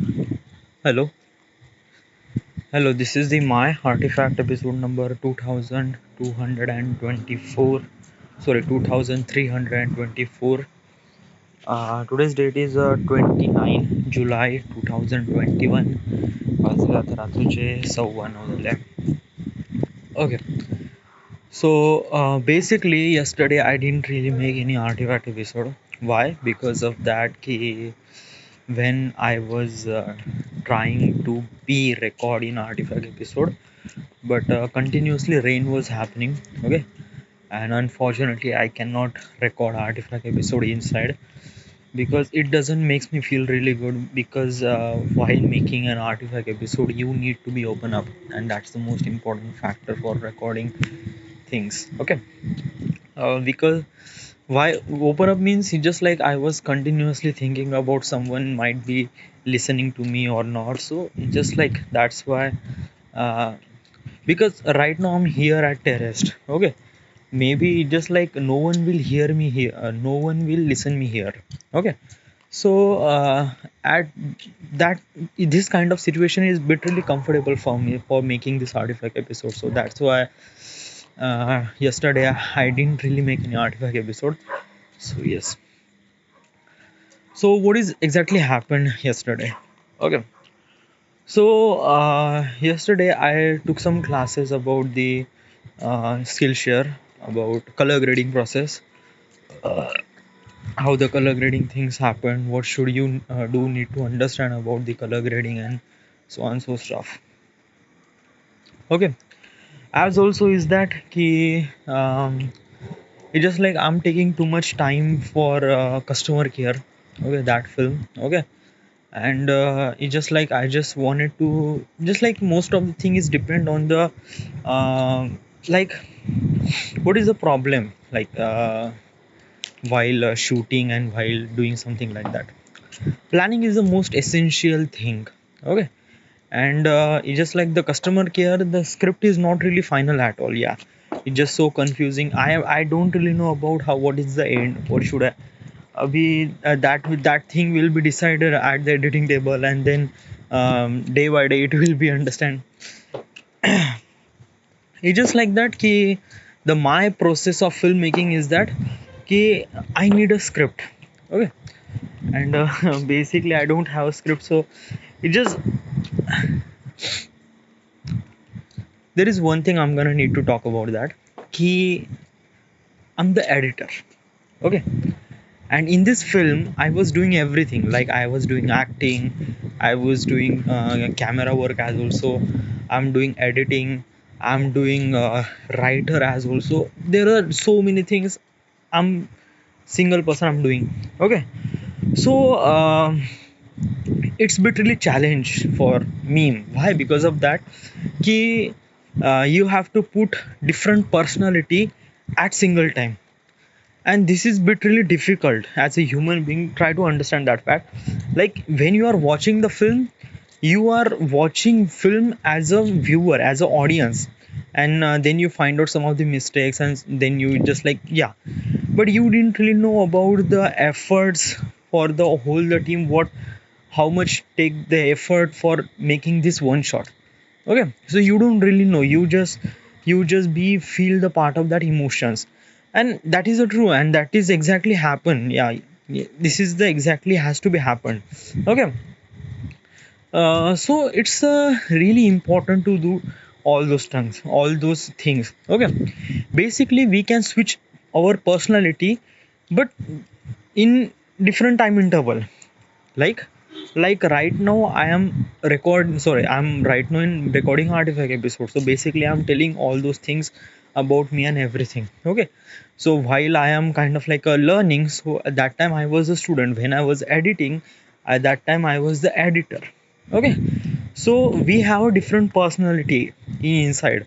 Hello, hello. This is the My Artifact episode number 2224. Sorry, 2324. Today's date is 29 July 2021. वाजले आता रात्रीचे 9:15 झाले. Okay, so basically, yesterday I didn't really make any artifact episode. Why? Because of that, ki when I was trying to be record in artifact episode, but continuously rain was happening. Okay, and unfortunately I cannot record artifact episode inside because it doesn't makes me feel really good, because while making an artifact episode you need to be open up, and that's the most important factor for recording things. Okay, because why open up means it's just like I was continuously thinking about someone might be listening to me or not, so it's just like that's why. uh, because right now I'm here at terraced. Okay, maybe just like no one will hear me here, no one will listen me here. Okay, so at that, this kind of situation is literally comfortable for me for making this artifact episode, so that's why yesterday I didn't really make any artifact episode. So yes, so what is exactly happened yesterday? Okay, so yesterday I took some classes about the Skillshare, about color grading process, uh, how the color grading things happen, what should you do need to understand about the color grading, and so on so stuff. Okay, as also is that key, it's just like I'm taking too much time for customer care. Okay, that film. Okay, and it's just like I just wanted to, just like most of the thing is depend on the like what is the problem, like while shooting and while doing something like that, planning is the most essential thing. Okay, and it's just like the customer care, the script is not really final at all. Yeah, it's just so confusing. I don't really know about how, what is the end, what should I be that thing will be decided at the editing table, and then day by day it will be understand. It's just like that ki the my process of filmmaking is that ki I need a script. Okay, and basically I don't have a script, so it just, there is one thing I'm gonna need to talk about, that ki I'm the editor. Okay, and in this film I was doing everything, like I was doing acting, I was doing camera work as also, I'm doing editing, I'm doing writer as also. There are so many things I'm single person I'm doing. Okay, so it's literally challenge for me. Why? Because of that ki you have to put different personality at single time, and this is bit really difficult as a human being. Try to understand that fact, like when you are watching the film, you are watching film as a viewer, as an audience, and then you find out some of the mistakes, and then you just like, yeah, but you didn't really know about the efforts for the whole the team, what, how much take the effort for making this one shot. Okay, so you don't really know, you just be feel the part of that emotions, and that is the true, and that is exactly happen. Yeah, this is the exactly has to be happen. Okay, so it's really important to do all those things. Okay, basically we can switch our personality, but in different time interval, like right now I am I'm right now in recording artifact episode, so basically I'm telling all those things about me and everything. Okay, so while I am kind of like a learning, so at that time I was a student, when I was editing at that time I was the editor. Okay, so we have a different personality inside.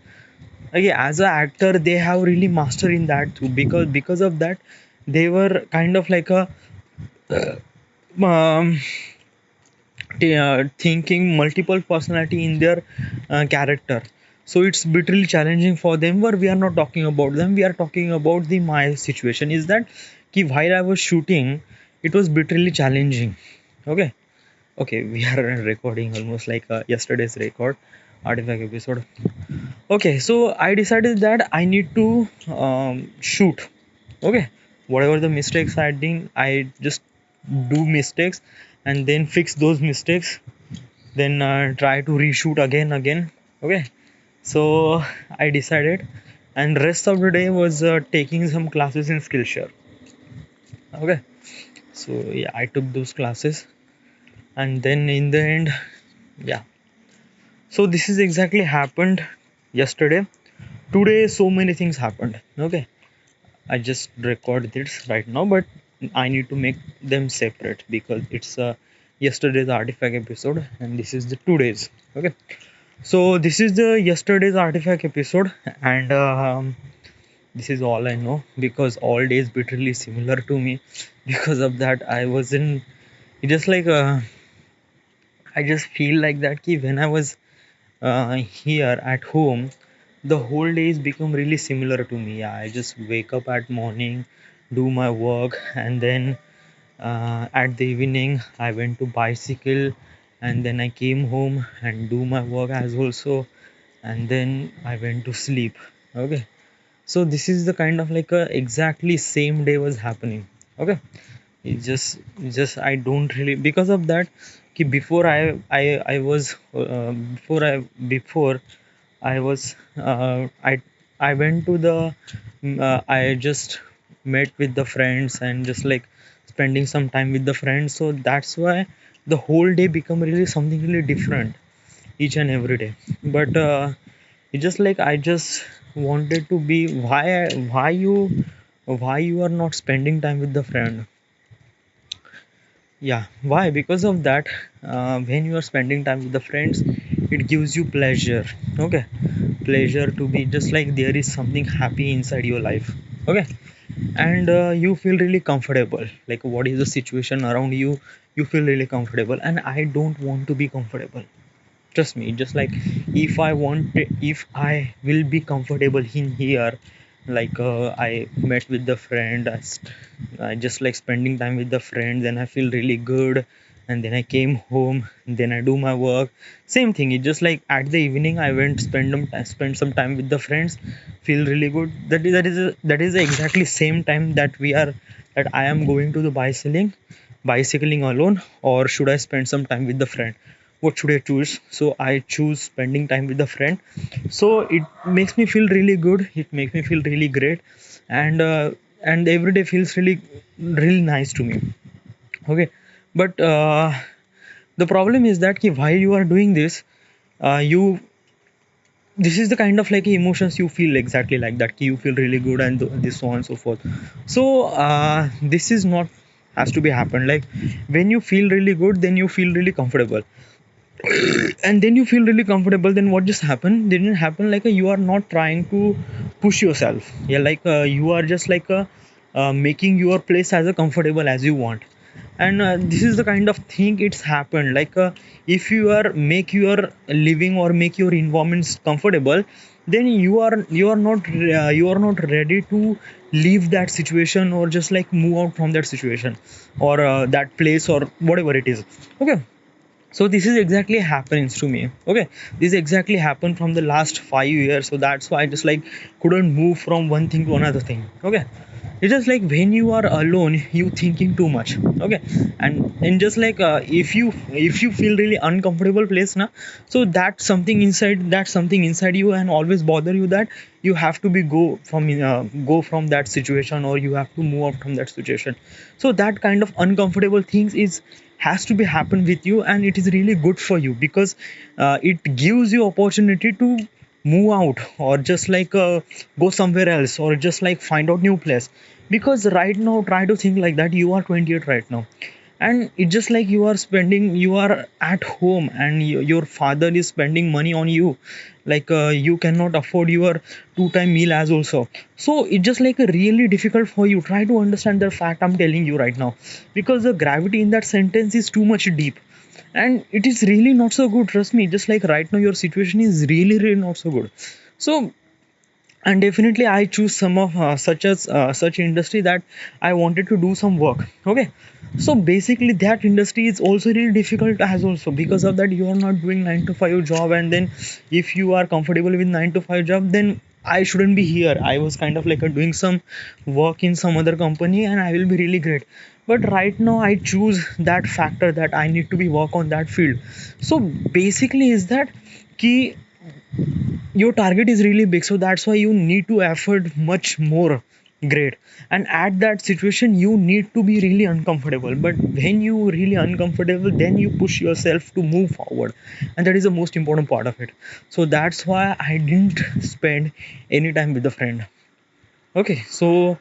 Okay, as an actor they have really mastered in that too, because of that they were kind of like a um, thinking multiple personality in their character. So it's literally challenging for them, but we are not talking about them, we are talking about the my situation is that ki while I was shooting it was literally challenging. Okay, Okay, we are recording almost like yesterday's record, artifact episode. Okay, so I decided that I need to shoot. Okay, whatever the mistakes I did, I just do mistakes and then fix those mistakes. Then try to reshoot again. Okay, so I decided, and rest of the day was taking some classes in Skillshare. Okay, so yeah, I took those classes, and then in the end, yeah. So this is exactly happened yesterday. Today, so many things happened. Okay, I just record this right now, but I need to make them separate because it's yesterday's artifact episode, and this is the today's. Okay, so this is the yesterday's artifact episode, and this is all I know because all days literally similar to me. Because of that, I was in just like I just feel like that ki when I was here at home, the whole days become really similar to me. Yeah, I just wake up at morning, do my work, and then at the evening I went to bicycle, and then I came home and do my work as also, and then I went to sleep. Okay, so this is the kind of like a exactly same day was happening. Okay, it's just I don't really because of that. Ki before I was before I was I went to the I just met with the friends and just like spending some time with the friends. So that's why the whole day become really something really different each and every day. But it's just like I just wanted to be why you are not spending time with the friend. Yeah, why? Because of that, when you are spending time with the friends, it gives you pleasure. Okay, pleasure to be just like there is something happy inside your life. Okay, and you feel really comfortable. Like what is the situation around you, you feel really comfortable. And I don't want to be comfortable. Trust me, just like if I will be comfortable in here, like I met with the friend, I just like spending time with the friend, then I feel really good, and then I came home, then I do my work. Same thing, it's just like at the evening I went spend some time with the friends, feel really good. That is exactly same time that we are that I am going to the bicycling alone, or should I spend some time with the friend? What should I choose? So I choose spending time with the friend. So it makes me feel really good, it makes me feel really great, and every day feels really nice to me. Okay, but the problem is that ki while you are doing this, you this is the kind of like emotions you feel exactly like that ki you feel really good and this so on and so forth. So this is not has to be happen. Like when you feel really good, then you feel really comfortable, and then you feel really comfortable. Then what just happened didn't happen like you are not trying to push yourself. Yeah, like you are just like making your place as a comfortable as you want. And this is the kind of thing it's happened like if you are make your living or make your environments comfortable, then you are not ready to leave that situation or just like move out from that situation or that place or whatever it is. Okay, so this is exactly happens to me. Okay, this exactly happened from the last 5 years, so that's why I just like couldn't move from one thing to another thing. Okay, it's just like when you are alone you thinking too much. Okay, and just like if you feel really uncomfortable place now, so that's something inside you and always bother you that you have to be go from that situation, or you have to move out from that situation. So that kind of uncomfortable things is has to be happen with you, and it is really good for you because it gives you opportunity to move out or just like go somewhere else or just like find out new place. Because right now try to think like that you are 28 right now, and it's just like you are at home and your father is spending money on you, like you cannot afford your two-time meal as also. So it's just like really difficult for you. Try to understand the fact I'm telling you right now, because the gravity in that sentence is too much deep, and it is really not so good. Trust me, just like right now your situation is really not so good. So and definitely I choose some of such industry that I wanted to do some work. Okay, so basically that industry is also really difficult as also, because of that you are not doing 9 to 5 job, and then if you are comfortable with 9 to 5 job, then I shouldn't be here. I was kind of like doing some work in some other company and I will be really great. But right now I choose that factor that I need to be work on that field. So basically is that key, your target is really big, so that's why you need to effort much more great. And at that situation you need to be really uncomfortable, but when you really uncomfortable, then you push yourself to move forward, and that is the most important part of it. So that's why I didn't spend any time with a friend. Okay, so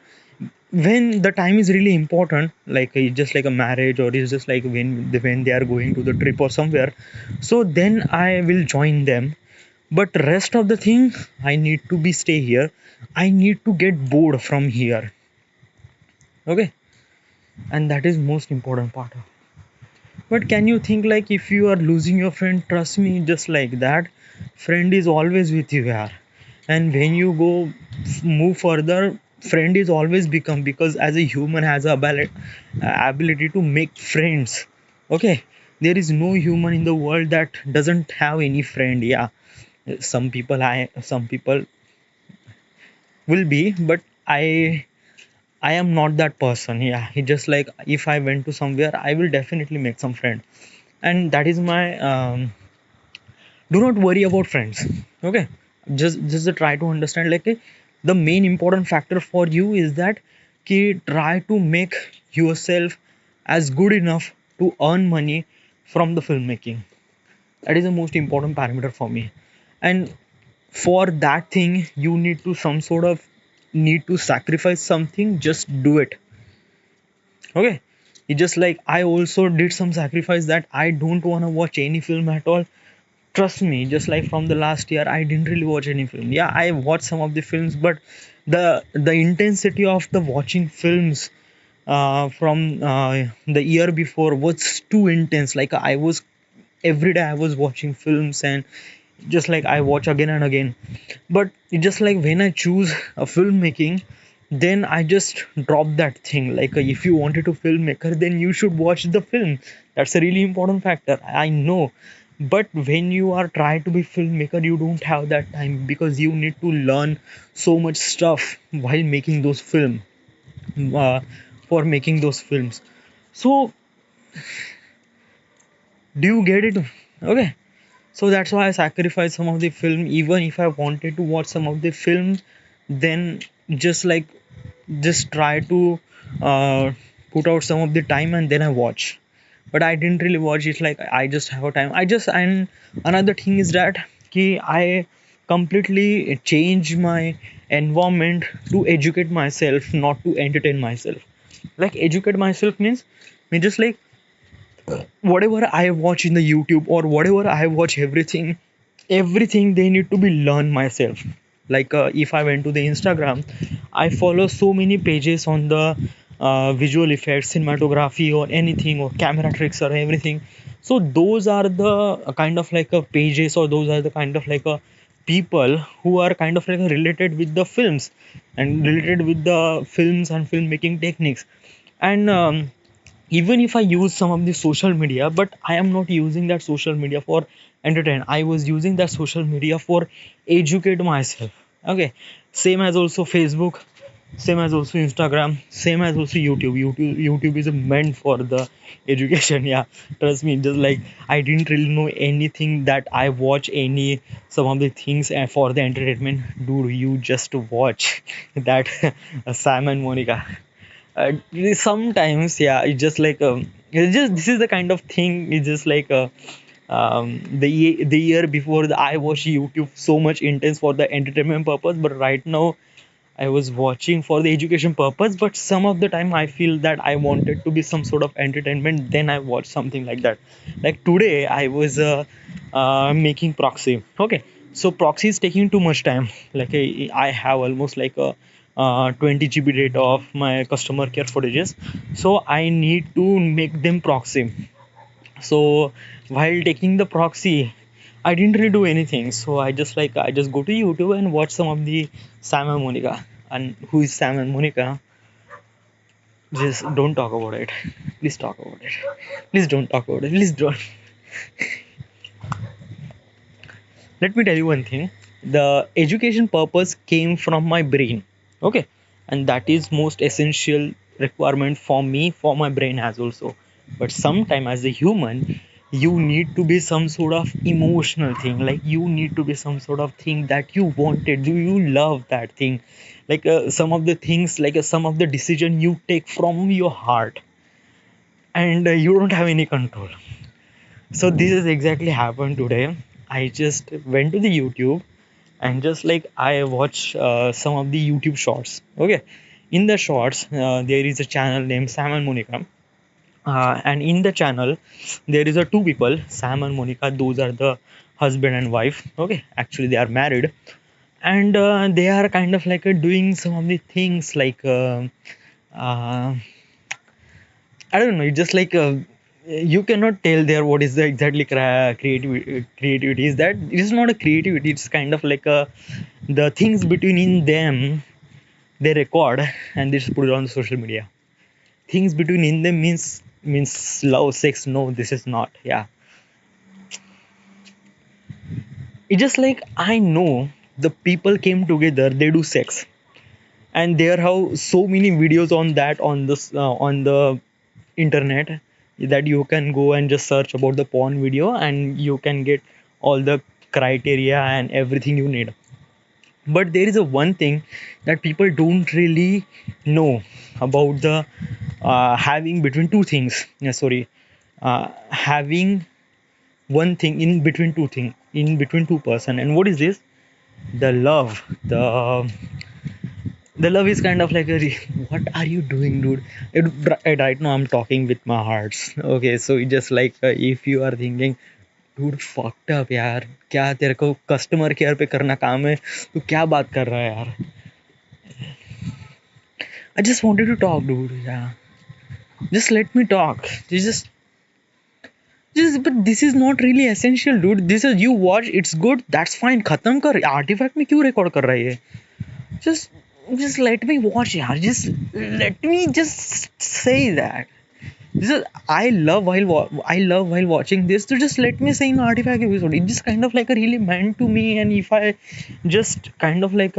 when the time is really important, like it's just like a marriage, or it's just like when they are going to the trip or somewhere, so then I will join them. But rest of the thing, I need to be stay here. I need to get bored from here. Okay, and that is most important part. But can you think, like, if you are losing your friend, trust me, just like that, friend is always with you here. And when you go move further, friend is always become, because as a human has a ability to make friends. Okay, there is no human in the world that doesn't have any friend. Yeah, some people will be, but I am not that person. Yeah, he just like, if I went to somewhere, I will definitely make some friend. And that is my do not worry about friends. Okay, just try to understand, like, the main important factor for you is that try to make yourself as good enough to earn money from the filmmaking. That is the most important parameter for me. And for that thing you need to some sort of need to sacrifice something. Just do it. Okay, it's just like I also did some sacrifice, that I don't want to watch any film at all. Trust me, just like from the last year I didn't really watch any film. Yeah, I watched some of the films, but the intensity of the watching films from the year before was too intense. Like, I was every day I was watching films, and just like I watch again and again. But it's just like when I choose a filmmaking, then I just drop that thing. Like, if you wanted to filmmaker, then you should watch the film. That's a really important factor, I know. But when you are trying to be filmmaker, you don't have that time, because you need to learn so much stuff while making those film, uh, for making those films. So do you get it? Okay, so that's why I sacrificed some of the film. Even if I wanted to watch some of the film, then just like just try to uh, put out some of the time and then I watch. But I didn't really watch it. Like, I just have a time. I just And another thing is that I completely change my environment to educate myself, not to entertain myself. Like, educate myself means me just like whatever I watch in the YouTube, or whatever I watch, everything they need to be learn myself. Like, if I went to the Instagram, I follow so many pages on the visual effects, cinematography, or anything, or camera tricks, or everything. So those are the kind of like a pages, or those are the kind of like a people who are kind of like related with the films, and related with the films and filmmaking techniques. And even if I use some of the social media, but I am not using that social media for entertain. I was using that social media for educate myself. Okay, same as also Facebook, same as also Instagram, same as also YouTube is meant for the education. Yeah, trust me. Just like I didn't really know anything, that I watch any some of the things for the entertainment. Do you just watch that Sam and Monica? Sometimes, yeah, it's just like it's just this is the kind of thing. It's just like the year before, I watched YouTube so much intense for the entertainment purpose, but right now I was watching for the education purpose. But some of the time I feel that I wanted to be some sort of entertainment, then I watch something like that. Like today I was making proxy. Okay, so proxy is taking too much time. Like, I have almost like a 20 GB data of my customer care footages, so I need to make them proxy. So while taking the proxy, I didn't really do anything, so I just go to YouTube and watch some of the Sam and Monica. And who is Sam and Monica? Just don't talk about it. Please talk about it. Please don't talk about it. Please don't. Let me tell you one thing. The education purpose came from my brain. Okay, and that is most essential requirement for me, for my brain as also. But sometime as a human, you need to be some sort of emotional thing, like you need to be some sort of thing that you wanted, do you love that thing, like some of the things, like some of the decision you take from your heart, and you don't have any control. So this is exactly happened today. I just went to the YouTube and just like I watch some of the YouTube shorts. Okay, in the shorts there is a channel named Sam and Monica, and in the channel there is a two people, Sam and Monica. Those are the husband and wife. Okay, actually they are married, and they are kind of like doing some of the things like. Uh, I don't know. It's just like you cannot tell there what is the exactly creativity. Creativity is that it is not a creativity. It's kind of like the things between in them they record and they just put it on social media. Things between in them means love, sex. No, this is not. Yeah, it's just like I know the people came together. They do sex, and there are so many videos on that on the internet that you can go and just search about the porn video and you can get all the criteria and everything you need. But there is a one thing that people don't really know about the having between two things, yeah, sorry, having one thing in between two thing, in between two person. And what is this? The love. The love is kind of like what are you doing, dude? Right now I'm talking with my hearts. Okay, so it's just like if you are thinking, dude, fucked up यार, क्या तेरे को customer care पे करना काम है, तू क्या बात कर रहा है यार? I just wanted to talk, dude. Yeah, just let me talk. But this is not really essential, dude. This is, you watch, it's good, that's fine. खत्म कर. Artifact में क्यों record कर रहा है ये? Just just let me watch, yaar. Just let me just say that. This is, I love while watching this. So just let me say in Artifact episode. It just kind of like a really meant to me. And if I just kind of like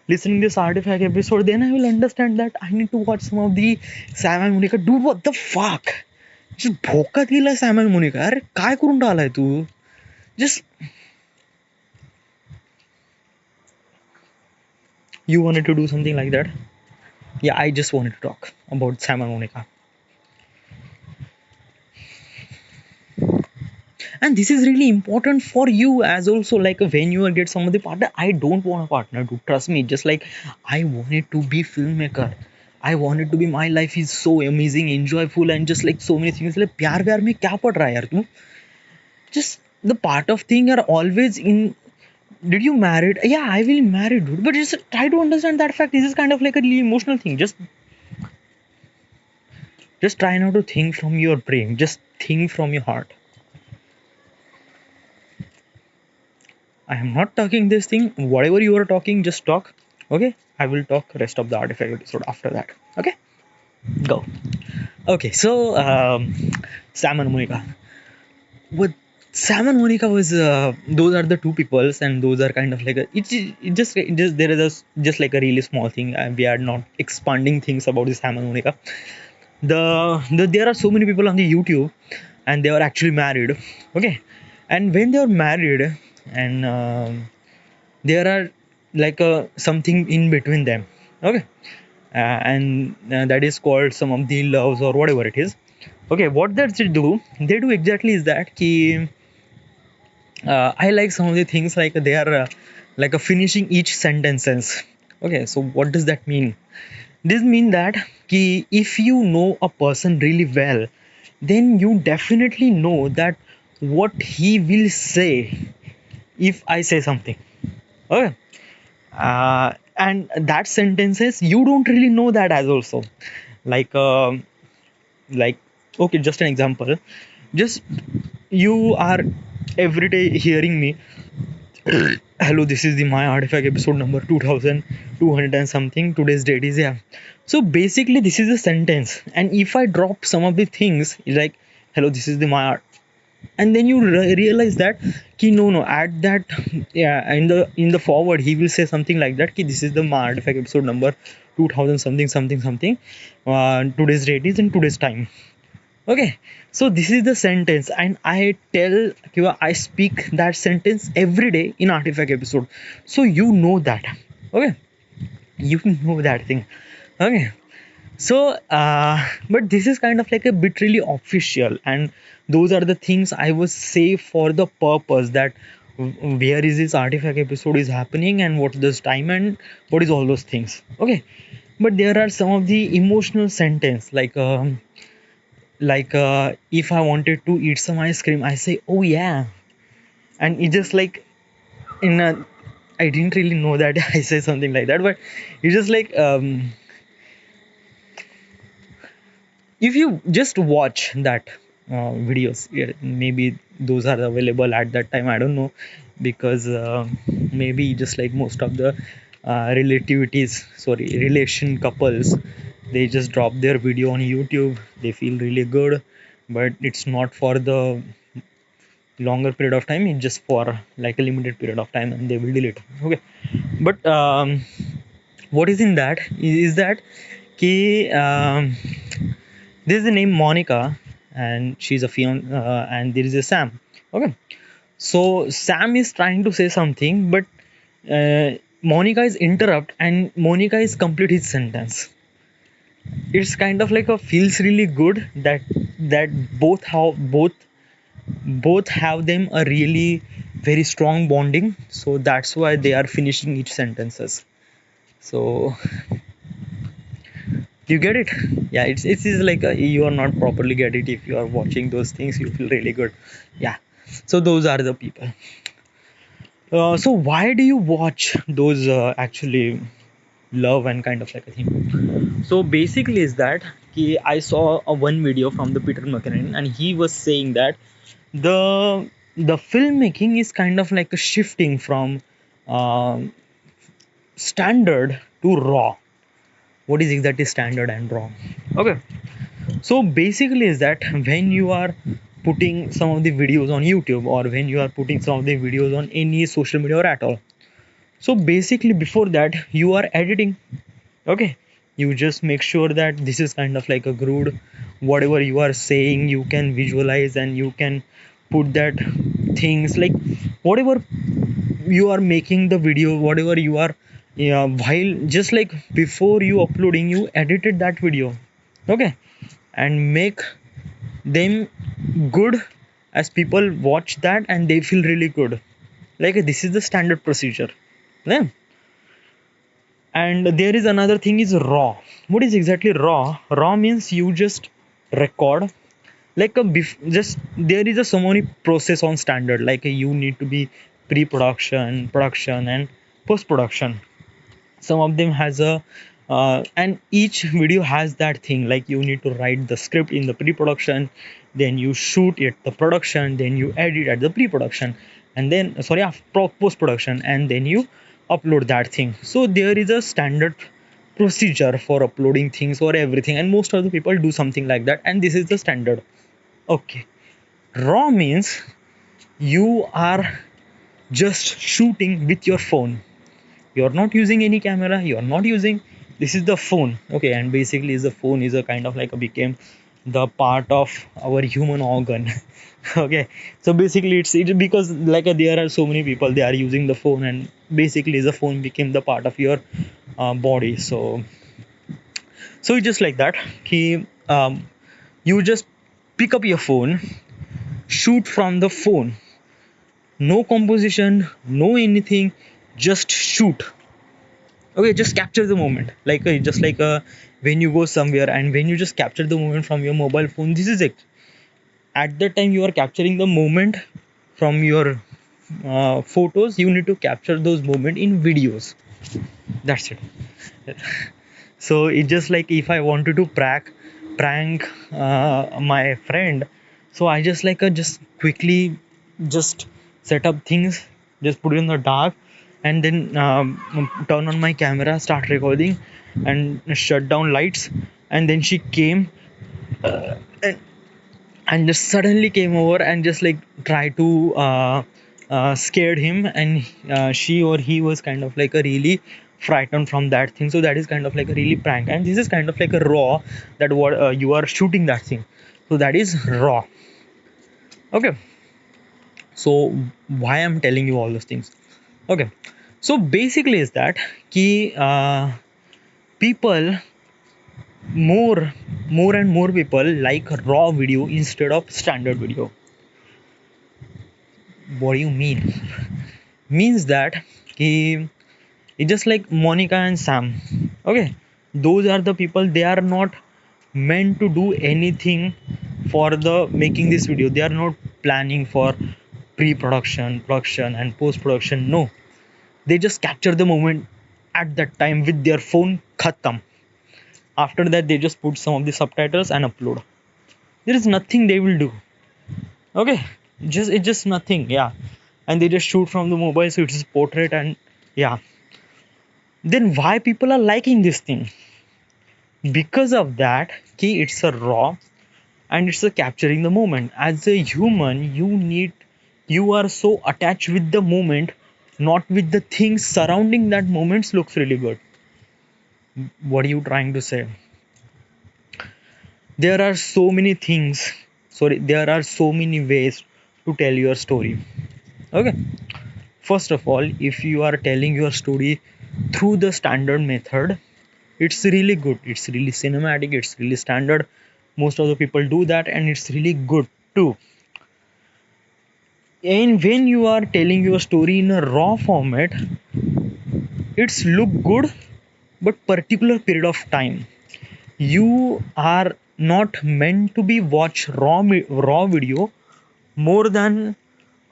listening this Artifact episode, then I will understand that I need to watch some of the Sam and Monica. Dude, what the fuck? Just भोका दिला Sam and Monica. अरे काय करून डालाय तू? Just you wanted to do something like that? Yeah, I just wanted to talk about Sam and Monica. And this is really important for you as also, like when you get some of the partner. I don't want a partner to trust me, just like I wanted to be filmmaker. I wanted to be, my life is so amazing, enjoyable, and just like so many things. Like प्यार व्यार में क्या पढ़ रहा है यार तू? Just the part of thing are always in. Did you married? Yeah, I will marry, dude. But just try to understand that fact. This is kind of like a really emotional thing. Just try not to think from your brain. Just think from your heart. I am not talking this thing. Whatever you are talking, just talk. Okay? I will talk rest of the Artifact episode after that. Okay? Go. Okay, so Sam and Monica. What Sam and Monica was, those are the two peoples, and those are kind of like a, it just there is just like a really small thing, and we are not expanding things about the Sam and Monica. There are so many people on the YouTube, and they were actually married. Okay, and when they were married, and there are like something in between them. Okay, and that is called some of the loves or whatever it is. Okay, what does it do? They do exactly is that ki, I like some of the things like they are like a finishing each sentences. Okay, so what does that mean? This mean that ki, if you know a person really well, then you definitely know that what he will say if I say something. Okay, and that sentences you don't really know that as also, like like okay, just an example. Just you are every day hearing me, hello, this is the my artifact episode number 2200 and something, today's date is, yeah. So basically this is a sentence, and if I drop some of the things like, hello, this is the my art, and then you realize that ki no, at that, yeah, in the forward he will say something like that ki this is the my artifact episode number 2000 something something something, today's date is in today's time. Okay, so this is the sentence, and I tell, I speak that sentence every day in artifact episode. So you know that. Okay, you know that thing. Okay, so but this is kind of like a bit really official, and those are the things I would say for the purpose that where is this artifact episode is happening and what's this time and what is all those things. Okay, but there are some of the emotional sentence like if I wanted to eat some ice cream, I say, oh yeah, and it just like in a, I didn't really know that I say something like that, but it's just like if you just watch that videos, yeah, maybe those are available at that time, I don't know, because maybe just like most of the relation couples, they just drop their video on YouTube, they feel really good, but it's not for the longer period of time, it's just for like a limited period of time and they will delete. Okay, but what is in that is that ki, there is a name Monica, and she's a and there is a Sam. Okay, so Sam is trying to say something, but Monica is interrupt, and Monica is complete his sentence. It's kind of like a feels really good that both have them a really very strong bonding, so that's why they are finishing each sentences. So you get it? Yeah, it is like you are not properly get it. If you are watching those things, you feel really good. Yeah, so those are the people. So why do you watch those actually love and kind of like a thing? So basically is that I saw a one video from the Peter McKinnon, and he was saying that the filmmaking is kind of like a shifting from uh, standard to raw. What is exactly standard and raw? Okay, so basically is that when you are putting some of the videos on YouTube, or when you are putting some of the videos on any social media or at all, so basically before that you are editing. Okay, you just make sure that this is kind of like a crude, whatever you are saying you can visualize, and you can put that things like whatever you are making the video, whatever you are, yeah, while just like before you uploading, you edited that video. Okay, and make them good, as people watch that and they feel really good, like this is the standard procedure. Yeah. And there is another thing is raw. What is exactly raw? Raw means you just record like a just there is a so many process on standard, like you need to be pre-production, production and post-production. Some of them has a and each video has that thing, like you need to write the script in the pre-production, then you shoot it the production, then you edit at the pre-production, and then sorry, post-production, and then you upload that thing. So there is a standard procedure for uploading things or everything, and most of the people do something like that, and this is the standard. Okay, raw means you are just shooting with your phone, you're not using any camera, you're not using, this is the phone. Okay, and basically is the phone is a kind of like a became the part of our human organ. Okay, so basically it's because like there are so many people they are using the phone, and basically the phone became the part of your body. So it's just like that. You just pick up your phone, shoot from the phone, no composition, no anything, just shoot. Okay, just capture the moment, like just like when you go somewhere and when you just capture the moment from your mobile phone, this is it. At that time you are capturing the moment from your photos, you need to capture those moment in videos. That's it. So it's just like if I wanted to prank my friend, so I just like just quickly just set up things, just put it in the dark, and then turn on my camera, start recording, and shut down lights. And then she came, and just suddenly came over and just like try to scared him, and she or he was kind of like a really frightened from that thing. So that is kind of like a really prank, and this is kind of like a raw, that what you are shooting that thing. So that is raw. Okay, so why I'm telling you all those things? Okay, so basically is that ki people, more and more people like raw video instead of standard video. What do you mean? Means that ki, it's just like Monica and Sam. Okay, those are the people, they are not meant to do anything for the making this video. They are not planning for pre-production, production and post-production. No, they just capture the moment at that time with their phone. Khatam. After that they just put some of the subtitles and upload. There is nothing they will do. Okay, it's just nothing. Yeah, and they just shoot from the mobile, so it is portrait. And yeah, then why people are liking this thing? Because of that key, it's a raw, and it's a capturing the moment. As a human, you are so attached with the moment, not with the things surrounding that moments looks really good. What are you trying to say? There are so many things, sorry, there are so many ways to tell your story. Okay, first of all, if you are telling your story through the standard method, it's really good, it's really cinematic, it's really standard. Most of the people do that, and it's really good too. And when you are telling your story in a raw format, it's look good, but particular period of time. You are not meant to be watch raw video more than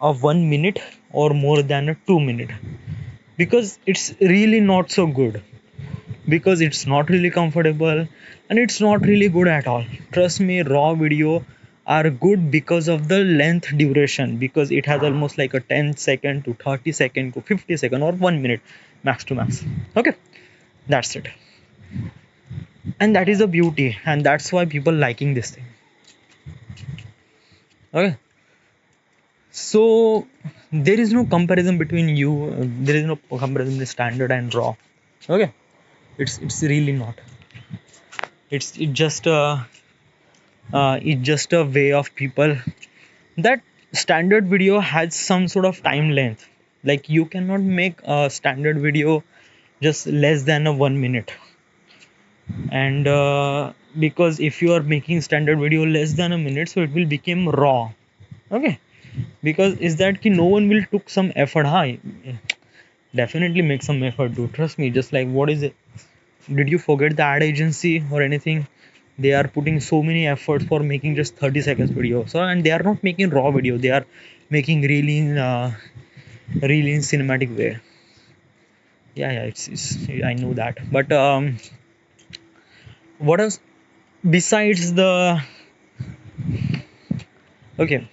a 1 minute or more than a 2 minute, because it's really not so good, because it's not really comfortable, and it's not really good at all. Trust me, raw video are good because of the length duration, because it has almost like a 10 second to 30 second to 50 second or 1 minute max to max. Okay, that's it. And that is the beauty, and that's why people liking this thing. Okay, so there is no comparison between you, there is no comparison between standard and raw. Okay, it's really not. It's just a way of people, that standard video has some sort of time length. Like you cannot make a standard video just less than a 1 minute. And because if you are making standard video less than a minute, so it will become raw. Okay, because is that ki no one will took some effort. Definitely make some effort, do trust me. Just like, what is it, did you forget the ad agency or anything? They are putting so many efforts for making just 30 seconds video. So, and they are not making raw video, they are making really in cinematic way. Yeah, it's I know that. But what else besides the, okay,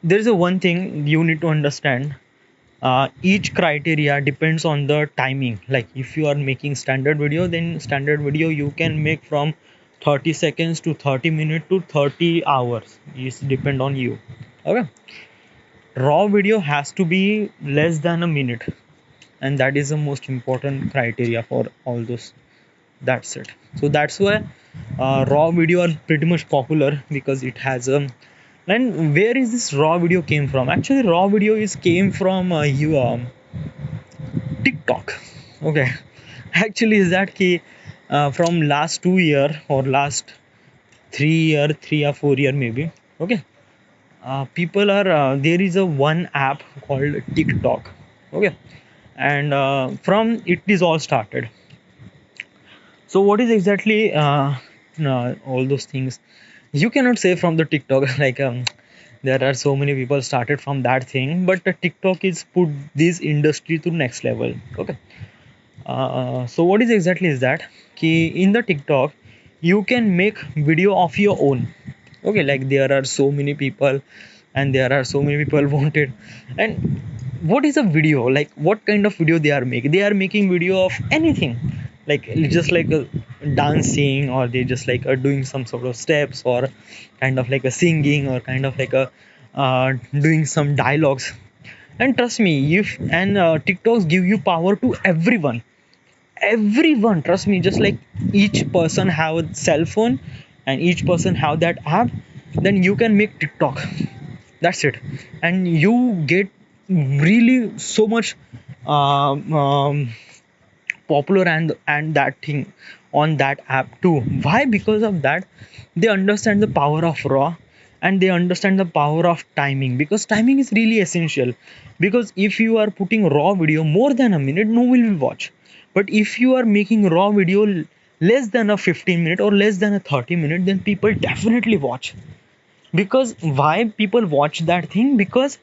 there is a one thing you need to understand. Each criteria depends on the timing. Like if you are making standard video, then standard video you can make from 30 seconds to 30 minutes to 30 hours. It depend on you. Okay, raw video has to be less than a minute, and that is the most important criteria for all those. That's it. So that's why raw video are pretty much popular, because it has a. And where is this raw video came from? Actually, raw video is came from TikTok. Okay, actually is that key from last 2 year or last 3 year, 3 or 4 year maybe. Okay, people are there is a one app called TikTok. Okay, and from it is all started. So what is exactly all those things? You cannot say from the TikTok like there are so many people started from that thing, but the TikTok is put this industry to next level. Okay, so what is exactly is that ki in the TikTok you can make video of your own. Okay, like there are so many people and there are so many people wanted. And what is a video, like what kind of video they are making? They are making video of anything, like just like dancing, or they just like doing some sort of steps, or kind of like a singing, or kind of like a doing some dialogues. And trust me, if and TikToks give you power to everyone, everyone, trust me. Just like each person have a cell phone, and each person have that app, then you can make TikTok. That's it. And you get really so much popular, and that thing on that app too. Why? Because of that, they understand the power of raw, and they understand the power of timing, because timing is really essential. Because if you are putting raw video more than a minute, no one will watch. But if you are making raw video less than a 15 minute or less than a 30 minute, then people definitely watch. Because why people watch that thing? Because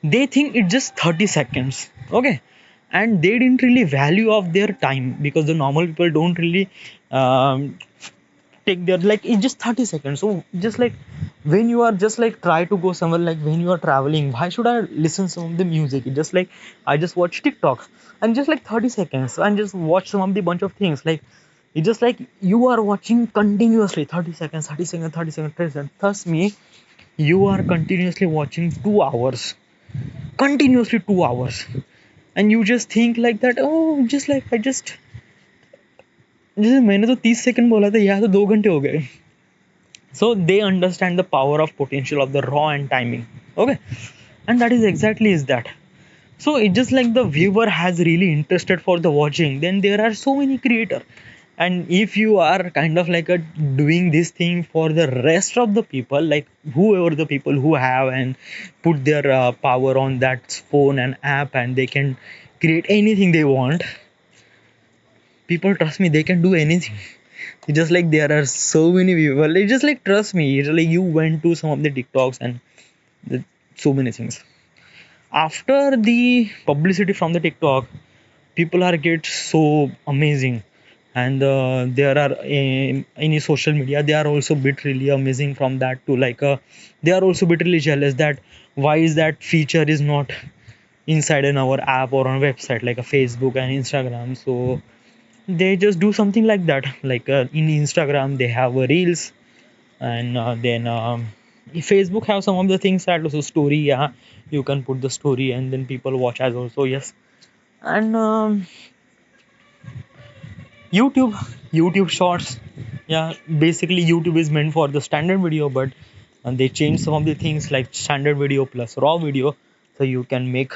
they think it's just 30 seconds. Okay. And they didn't really value of their time, because the normal people don't really take their, like it's just 30 seconds. So just like when you are just like try to go somewhere, like when you are traveling, why should I listen some of the music? It's just like I just watch TikTok, and just like 30 seconds, and just watch some of the bunch of things. Like it's just like you are watching continuously 30 seconds, 30 seconds, 30 seconds, 30 seconds. Thus me, you are continuously watching 2 hours, continuously 2 hours. And you just think like that, oh, just like I just, जैसे मैंने तो 30 second बोला था, यहाँ तो 2 घंटे हो गए. So they understand the power of potential of the raw and timing. Okay. And that is exactly is that. So it's just like the viewer has really interested for the watching, then there are so many creator. And if you are kind of like a doing this thing for the rest of the people, like whoever the people who have and put their power on that phone and app, and they can create anything they want, people, trust me, they can do anything. It's just like there are so many people, it's just like, trust me, it's like you went to some of the TikToks, and so many things. After the publicity from the TikTok, people are get so amazing. And there are in social media, they are also bit really amazing from that too. Like they are also bit really jealous that why is that feature is not inside in our app or on website like a Facebook and Instagram. So they just do something like that. Like in Instagram they have reels, and then Facebook have some of the things that also story. Yeah, you can put the story, and then people watch as also. Yes. And YouTube, YouTube Shorts. Yeah, basically YouTube is meant for the standard video, but they change some of the things like standard video plus raw video, so you can make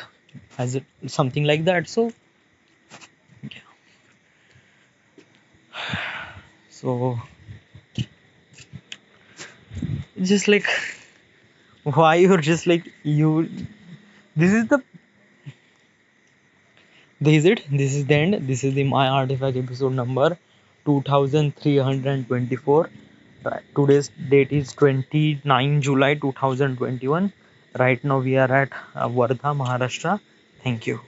as something like that. So yeah. So just like why you're just like you. This is the, this is it. This is the end. This is the My Artifact episode number 2324. Right. Today's date is 29 July 2021. Right now we are at Wardha, Maharashtra. Thank you.